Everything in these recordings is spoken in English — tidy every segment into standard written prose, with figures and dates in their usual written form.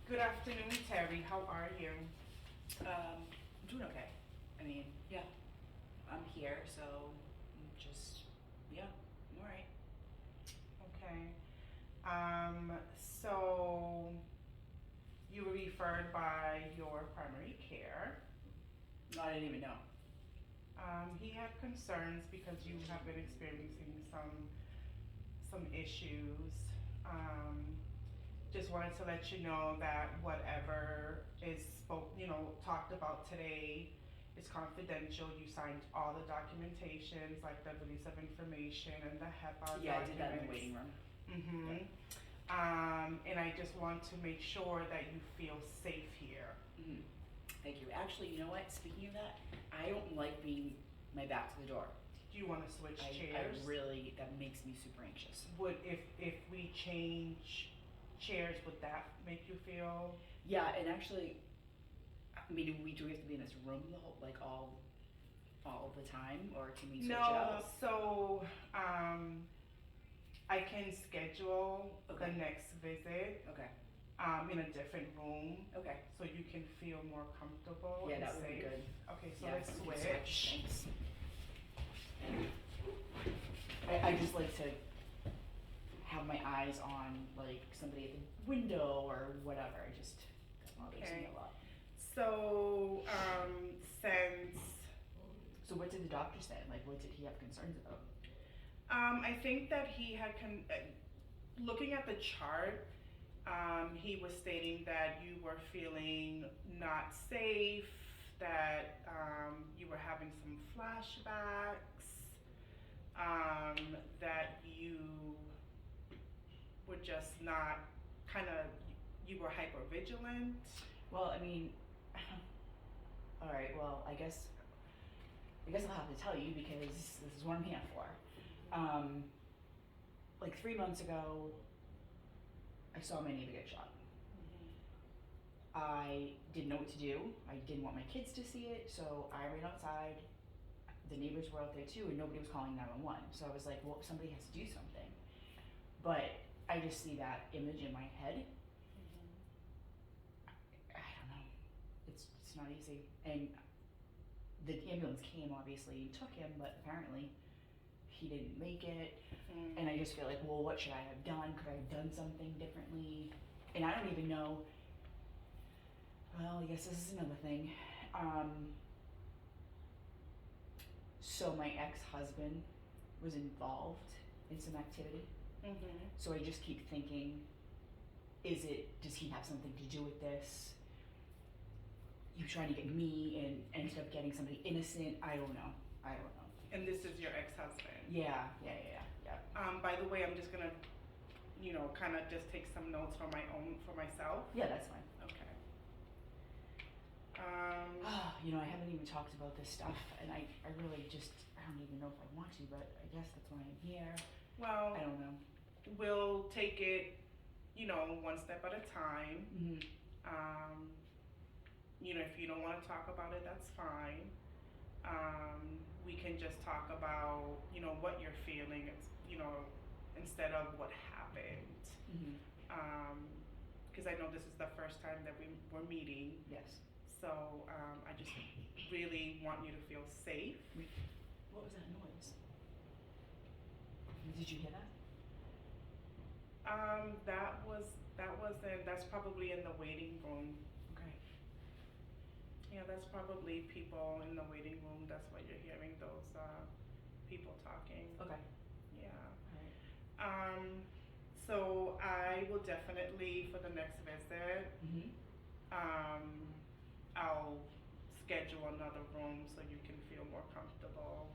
Good afternoon, Terry. How are you? I'm doing okay. I mean, yeah, I'm here, so just, yeah, I'm all right. Okay. So you were referred by your primary care. No, I didn't even know. He had concerns because you have been experiencing some issues. Just wanted to let you know that whatever is talked about today is confidential. You signed all the documentations, like the release of information and the HEPA Yeah, I did that in the documents. waiting room. Mm-hmm. And I just want to make sure that you feel safe here. Hmm. Thank you. Actually, you know what? Speaking of that, I don't like being my back to the door. Do you want to switch I chairs? really, that makes me super anxious. Would if we change chairs, would that make you feel? Yeah, and actually, I mean, do we have to be in this room the whole, like all the time, or can we switch it No, out? so I can schedule the Okay. next visit Okay. in a different room Okay. so you can feel more comfortable Yeah, and that would be safe. good. Okay, so Yeah, let's we can switch. Thanks. I just like to have my eyes on like somebody at the window or whatever. I just that bothers me a Okay. lot. So since So what did the doctor say? Like, what did he have concerns about? I think that he had looking at the chart. He was stating that you were feeling not safe, that you were having some flashbacks, that you were just not you were hyper vigilant. Well, I mean, all right. Well, I guess I'll have to tell you because this is what I'm here for. Um, like 3 months ago, I saw my neighbor get shot. I didn't know what to do. I didn't want my kids to see it, so I ran outside. The neighbors were out there too, and nobody was calling 911. So I was like, well, somebody has to do something. But I just see that image in my head. I don't know. It's not easy. And the ambulance came, obviously, and took him, but apparently he didn't make it. And I just feel like, well, what should I have done? Could I have done something differently? And I don't even know. Well, I guess this is another thing. So my ex-husband was involved in some activity. So I just keep thinking, does he have something to do with this? You trying to get me and ended up getting somebody innocent? I don't know. And this is your ex-husband. Yeah. By the way, I'm just gonna, kind of just take some notes for myself. Yeah, that's fine. Okay. I haven't even talked about this stuff, and I really just, I don't even know if I want to, but I guess that's why I'm here. Well, I don't know. we'll take it, one step at a time. Mm-hmm. If you don't want to talk about it, that's fine. We can just talk about, what you're feeling, instead of what happened. Mm-hmm. Because I know this is the first time that we're meeting. Yes. So I just really want you to feel safe. What was that noise? Did you hear that? That's probably in the waiting room. Okay. Yeah, that's probably people in the waiting room. That's why you're hearing those people talking. Okay. Yeah. All right. So I will definitely, for the next visit, Mm-hmm. I'll schedule another room so you can feel more comfortable.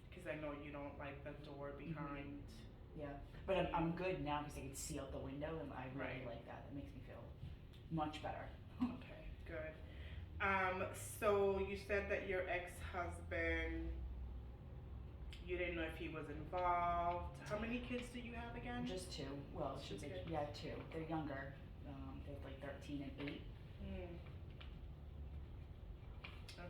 Because I know you don't like the door behind. Yeah, but I'm good now because I can see out the window, and I really Right. like that. That makes me feel much better. Okay, good. So you said that your ex-husband, you didn't know if he was involved. How many kids do you have again? Just two. Well, Just should say, kids? yeah, two. They're younger. They're like 13 and 8. Hmm.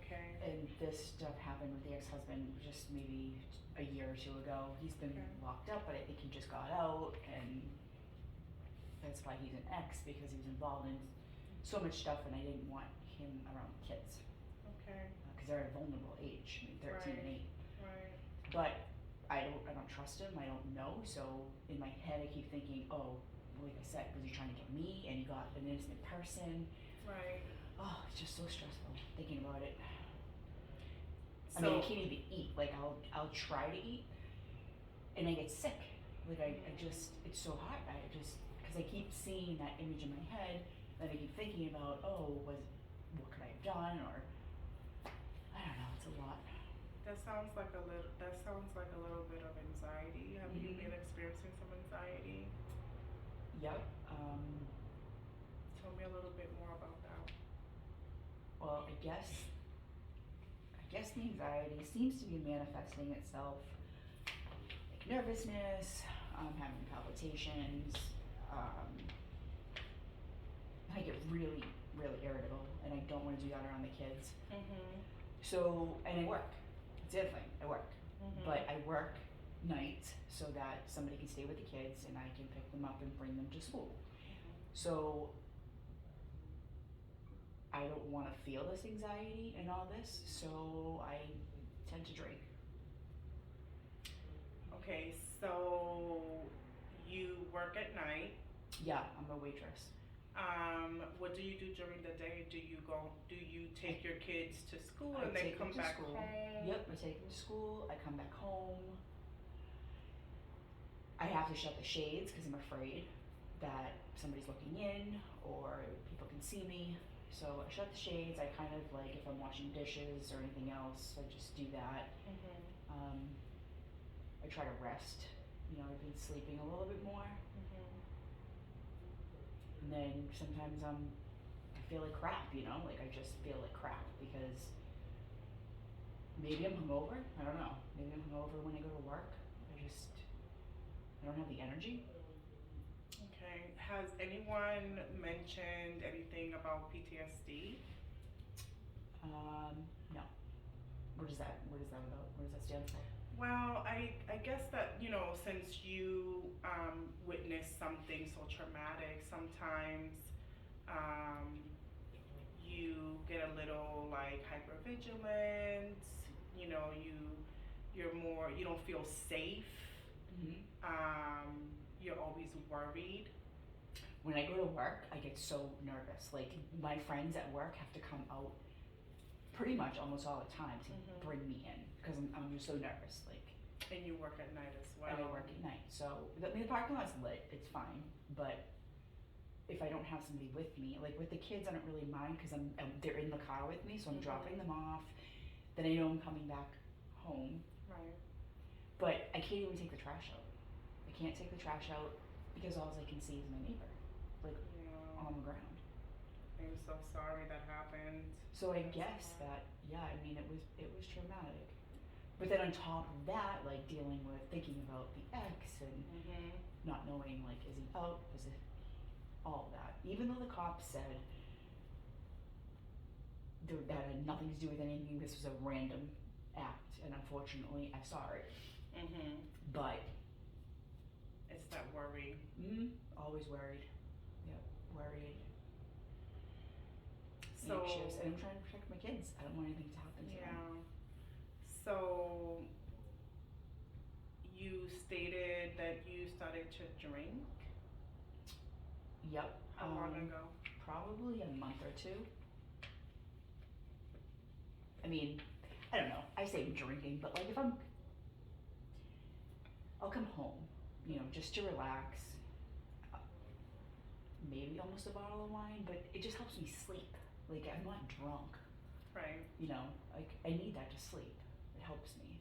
Okay. And this stuff happened with the ex-husband just maybe a year or two ago. He's been Okay. locked up, but I think he just got out, and that's why he's an ex, because he was involved in so much stuff, and I didn't want him around kids Okay. because they're at a vulnerable age, I mean, 13 and 8. Right. But I don't trust him. I don't know. So in my head, I keep thinking, oh, like I said, was he trying to get me? And he got an innocent person. Right. Oh, it's just so stressful thinking about it. So, I mean, I can't even eat. Like I'll try to eat, and I get sick. Like I just, it's so hard. I just, because I keep seeing that image in my head, and I keep thinking about, oh, what could I have done, or I don't know. It's a lot. that sounds like a little bit of anxiety. Have you Mhm. been experiencing some anxiety? Yep. Tell me a little bit more about that. Well, I guess the anxiety seems to be manifesting itself, like nervousness, having palpitations. I get really, really irritable, and I don't want to do that around the kids. Mhm. So, and I work. It's the other thing. I work, Mhm. but I work nights so that somebody can stay with the kids, and I can pick them up and bring them to school. So I don't want to feel this anxiety and all this, so I tend to drink. Okay, so you work at night. Yeah, I'm a waitress. What do you do during the day? Do you take your kids to school I and then take them come to back school. home? Yep, I take them to school. I come back home. I have to shut the shades because I'm afraid that somebody's looking in or people can see me. So I shut the shades. I kind of like, if I'm washing dishes or anything else, I just do that. Mhm. I try to rest. I've been sleeping a little bit more. Mhm. And then sometimes I feel like crap, like I just feel like crap because maybe I'm hungover. I don't know. Maybe I'm hungover when I go to work. I don't have the energy. Okay. Has anyone mentioned anything about PTSD? No. What is that about? What does that stand for? Well, I guess that, since you witnessed something so traumatic, sometimes you get a little like hypervigilant, you know, you don't feel safe. Mm-hmm. You're always worried. When I go to work, I get so nervous. Like my friends at work have to come out pretty much almost all the time to Mhm. bring me in because I'm just so nervous. Like, And you work at night as well. and I work at night, so the parking lot's lit. It's fine, but if I don't have somebody with me, like with the kids, I don't really mind because they're in the car with me, so I'm Mhm. dropping them off. Then I know I'm coming back home, Right. but I can't even take the trash out. I can't take the trash out because all I can see is my neighbor, like Yeah. on the ground. I'm so sorry that happened. So I That's guess hard. that, yeah, I mean, it was traumatic. But then on top of that, like dealing with thinking about the ex and Mhm. not knowing, like, is he out? Is it all of that? Even though the cops said that had nothing to do with anything, this was a random act, and unfortunately, I saw it. Mhm. But It's that worry. always worried. Yep, worried, So anxious, and I'm trying to protect my kids. I don't want anything to happen to them. yeah. So you stated that you started to drink. Yep. How long ago? Probably a month or two. I mean, I don't know. I say drinking, but like if I'll come home, just to relax. uh, Maybe almost a bottle of wine, but it just helps me sleep. Like I'm not drunk, Right. like I need that to sleep. It helps me.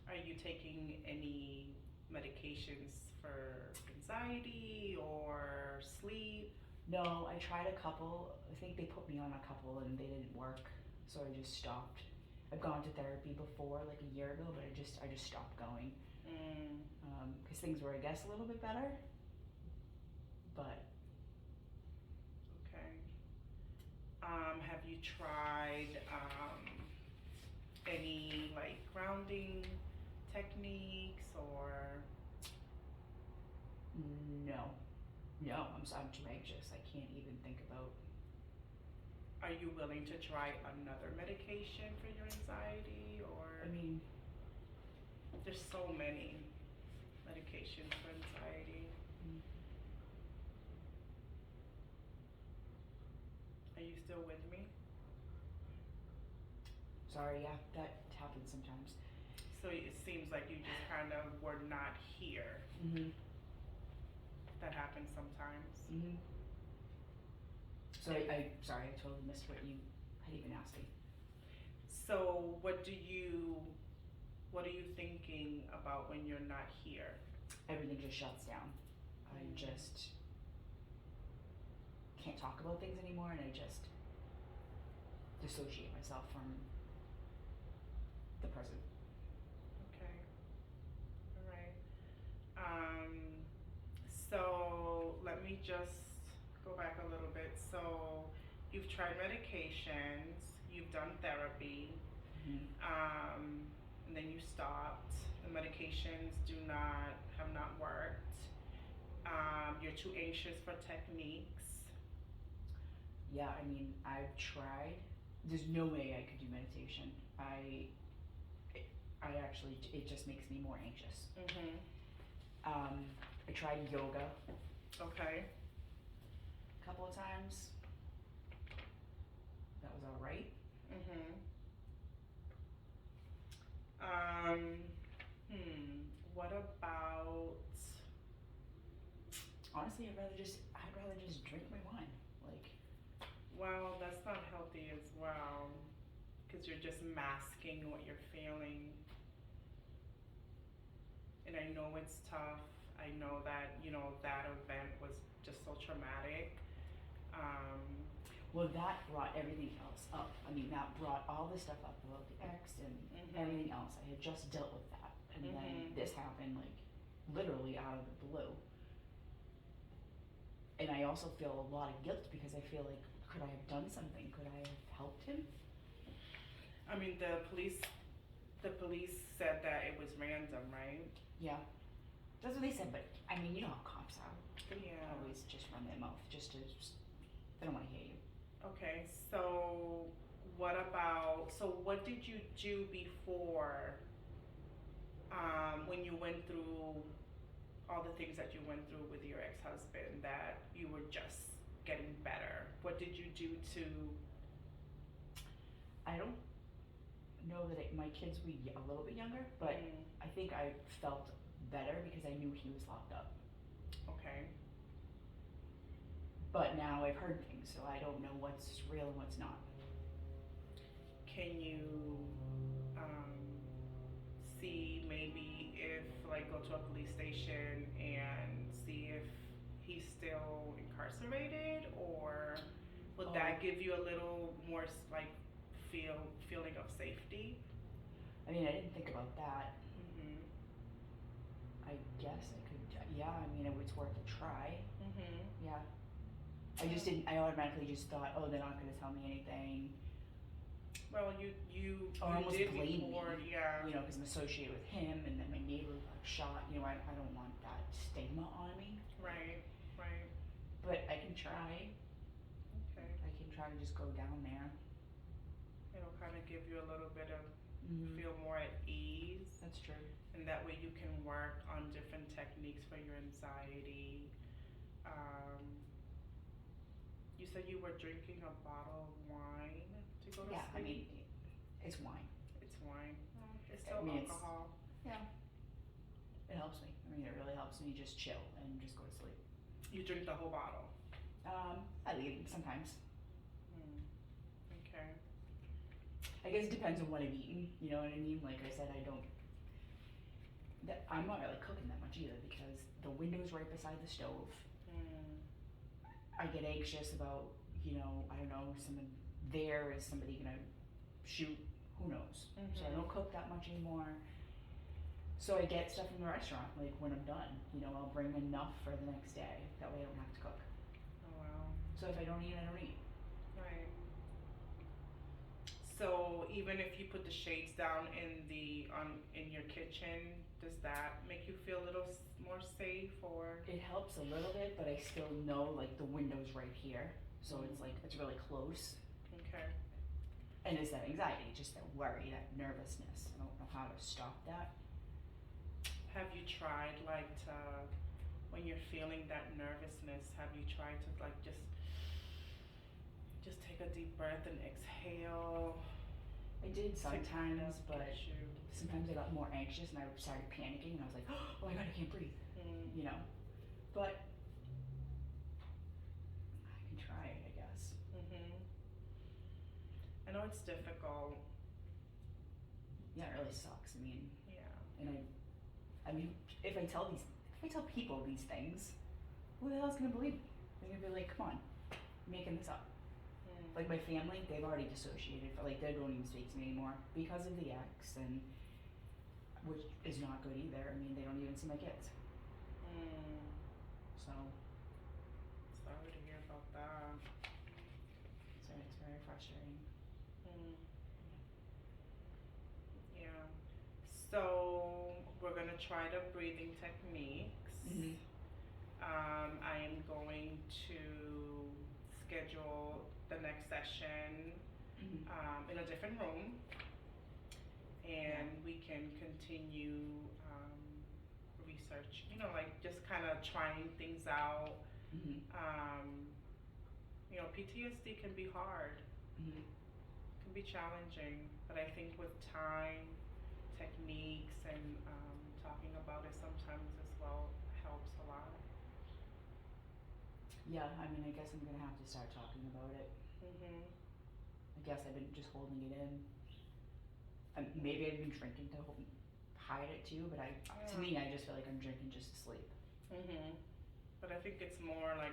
Are you taking any medications for anxiety or sleep? No, I tried a couple. I think they put me on a couple and they didn't work, so I just stopped. I've gone to therapy before, like a year ago, but I just stopped going because things were, I guess, a little bit better. But Okay. Have you tried any like grounding techniques or no, No, I'm too anxious. I can't even think about. Are you willing to try another medication for your anxiety, or I mean, there's so many medications for anxiety? mm, Are you still with me? sorry, yeah, that happens sometimes. So it seems like you just kind of were not here. Mhm. That happens sometimes. Mhm. So I sorry, I totally missed what you had even asked me. So what are you thinking about when you're not here? Everything just shuts down. I just can't talk about things anymore, and I just dissociate myself from the present. Okay. All right. So let me just go back a little bit. So you've tried medications, you've done therapy, Mhm. and then you stopped. The medications have not worked. You're too anxious for techniques. Yeah, I mean, I've tried. There's no way I could do meditation. I actually, it just makes me more anxious. Mhm. I tried yoga Okay. a couple of times. That was all right. Mhm. Um. What about? Honestly, I'd rather just drink my wine. Like, Well, that's not healthy as well, because you're just masking what you're feeling. And I know it's tough. I know that that event was just so traumatic. Um. well, that brought everything else up. I mean, that brought all the stuff up about the ex and Mhm. everything else. I had just dealt with that, and then Mhm. this happened, like, literally out of the blue. And I also feel a lot of guilt because I feel like, could I have done something? Could I have helped him? I mean, the police said that it was random, right? Yeah, that's what they said. But I mean, you know how cops are. They Yeah. always just run their mouth they don't want to hear you. Okay. So what did you do before? When you went through all the things that you went through with your ex-husband, that you were just getting better. What did you do to? I don't know that my kids were a little bit younger, but Mm, I think I felt better because I knew he was locked up. okay. But now I've heard things, so I don't know what's real and what's not. Can you um, see maybe if like go to a police station and see if he's still incarcerated, or would that give you a little more like feeling of safety? I mean, I didn't think about that. Mhm. I guess I could. Yeah, I mean, it's worth a try. Mhm. Yeah. I just didn't. I automatically just thought, oh, they're not going to tell me anything. Well, you Or almost did blame report, me, yeah. you know, because I'm associated with him, and then my neighbor got shot. You know, I don't want that stigma on me. Right, right. But I can try. Okay. I can try to just go down there. It'll kind of give you a little bit of Mm-hmm. feel more at ease, That's true. and that way you can work on different techniques for your anxiety. You said you were drinking a bottle of wine to go to Yeah, I sleep. mean, it's wine. It's wine. It's I still mean, alcohol. Yeah. It helps me. I mean, it really helps me just chill and just go to sleep. You drink the whole bottle. I leave sometimes. Okay. I guess it depends on what I've eaten. You know what I mean? Like I said, I'm not really cooking that much either because the window's right beside the stove. I get anxious about, I don't know, is somebody gonna shoot? Who knows? So I don't cook that much anymore. So I get stuff from the restaurant, like when I'm done. I'll bring enough for the next day. That way I don't have to cook. Oh wow. So if I don't eat, I don't eat. Right. So even if you put the shades down in your kitchen, Does that make you feel a little more safe, or? It helps a little bit, but I still know like the window's right here, so it's like it's really close. Okay. And it's that anxiety, just that worry, that nervousness. I don't know how to stop that. Have you tried like to, when you're feeling that nervousness, have you tried to like just take a deep breath and exhale? I did to kind sometimes, of but get you. sometimes I got more anxious and I started panicking and I was like, oh my god, I can't breathe, Mm. you know. But I can try it, I guess. Mhm. I know it's difficult. Yeah, it really sucks. I mean, Yeah. and I mean, if I tell people these things, who the hell's gonna believe me? They're gonna be like, come on, you're making this up. Mm. Like my family, they've already dissociated. For like they don't even speak to me anymore because of the ex, and which is not good either. I mean, they don't even see my kids. Mm. So Sorry to hear about that. it's very frustrating. Mm. Yeah. So we're gonna try the breathing techniques. Mhm. I am going to schedule the next session Mhm. in a different room, and we can continue research. You know, like just kind of trying things out. Mhm. You know, PTSD can be hard, Mhm. can be challenging, but I think with time, techniques, and talking about it sometimes as well helps a lot. Yeah, I mean, I guess I'm gonna have to start talking about it. Mhm. I guess I've been just holding it in. Maybe I've been drinking to hide it too, but to me, I just feel like I'm drinking just to sleep. Mhm. But I think it's more like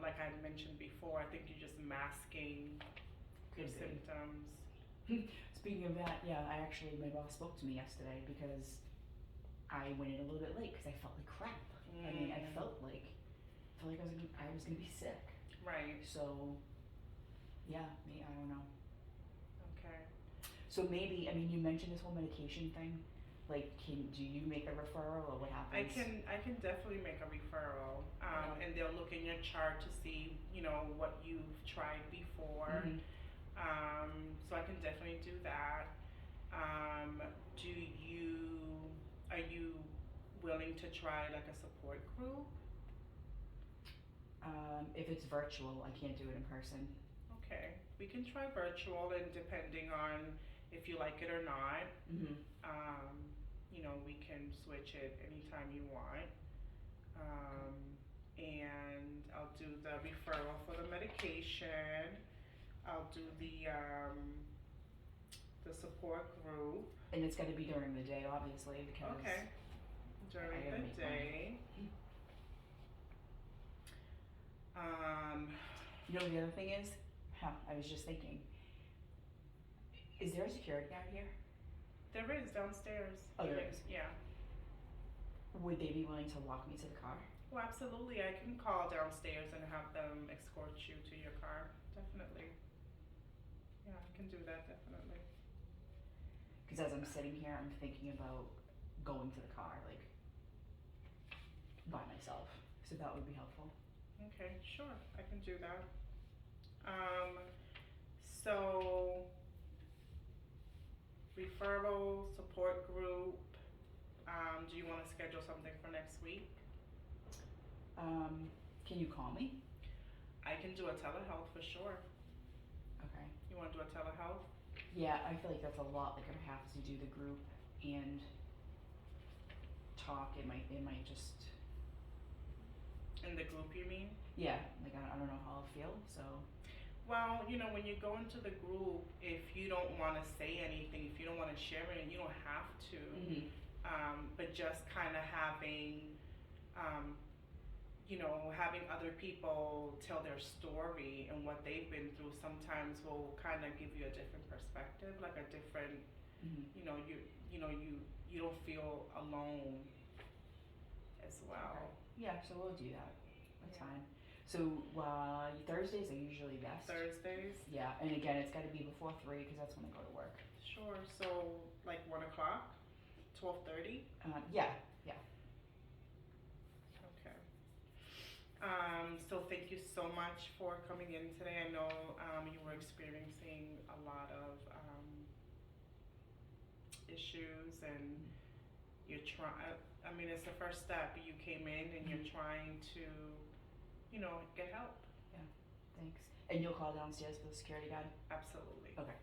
like I mentioned before, I think you're just masking your Could be. symptoms. Speaking of that, yeah, my boss spoke to me yesterday because I went in a little bit late because I felt like crap. I mean, I felt like I was gonna be sick. Right. So, yeah, I don't know. Okay. So maybe, I mean, you mentioned this whole medication thing. Like, do you make a referral or what happens? I can definitely make a referral, Okay. and they'll look in your chart to see, you know, what you've tried before. Mhm. So I can definitely do that. Are you willing to try like a support group? If it's virtual, I can't do it in person. Okay, we can try virtual, and depending on if you like it or not, Mhm. you know, we can switch it anytime you want. And I'll do the referral for the medication. I'll do the support group. And it's got to be during the day, obviously, because Okay. During I gotta the make day. you know the other thing is, I was just thinking, is there a security guard here? There is downstairs. Oh, there is. Yeah. Would they be willing to walk me to the car? Well, absolutely. I can call downstairs and have them escort you to your car. Definitely. Yeah, I can do that, definitely. Because as I'm sitting here, I'm thinking about going to the car, like, by myself. So that would be helpful. Okay, sure. I can do that. So, referral, support group. Do you want to schedule something for next week? Can you call me? I can do a telehealth for sure. Okay. You want to do a telehealth? Yeah, I feel like that's a lot. Like I have to do the group and talk. It might just. In the group, you mean? Yeah, like I don't know how I'll feel. So. Well, you know, when you go into the group, if you don't want to say anything, if you don't want to share anything, you don't have to. Mhm. But just kind of having, you know, having other people tell their story and what they've been through sometimes will kind of give you a different perspective, like a different, Mhm. you know, you don't feel alone as well. Yeah, so we'll do that. That's Yeah. fine. So Thursdays are usually best. Thursdays? Yeah, and again, it's got to be before 3 because that's when I go to work. Sure. So, like 1 o'clock? 12:30? Yeah. Okay. So thank you so much for coming in today. I know you were experiencing a lot of issues, and you're trying. I mean, it's the first step. You came in and you're trying to, get help. Thanks. And you'll call downstairs for the security guard? Absolutely. Okay.